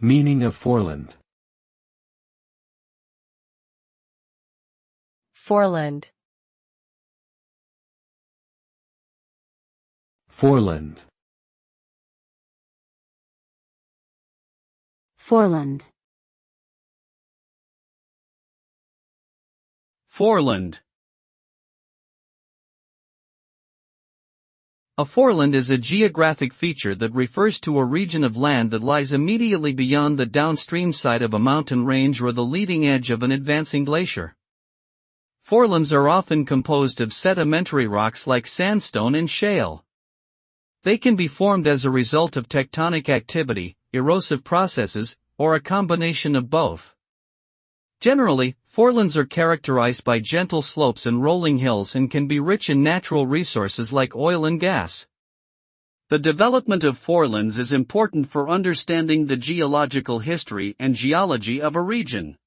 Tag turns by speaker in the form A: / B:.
A: Meaning of foreland.
B: Foreland.
A: Foreland.
C: Foreland.
D: Foreland. A foreland is a geographic feature that refers to a region of land that lies immediately beyond the downstream side of a mountain range or the leading edge of an advancing glacier. Forelands are often composed of sedimentary rocks like sandstone and shale. They can be formed as a result of tectonic activity, erosive processes, or a combination of both. Generally, forelands are characterized by gentle slopes and rolling hills and can be rich in natural resources like oil and gas. The development of forelands is important for understanding the geological history and geology of a region.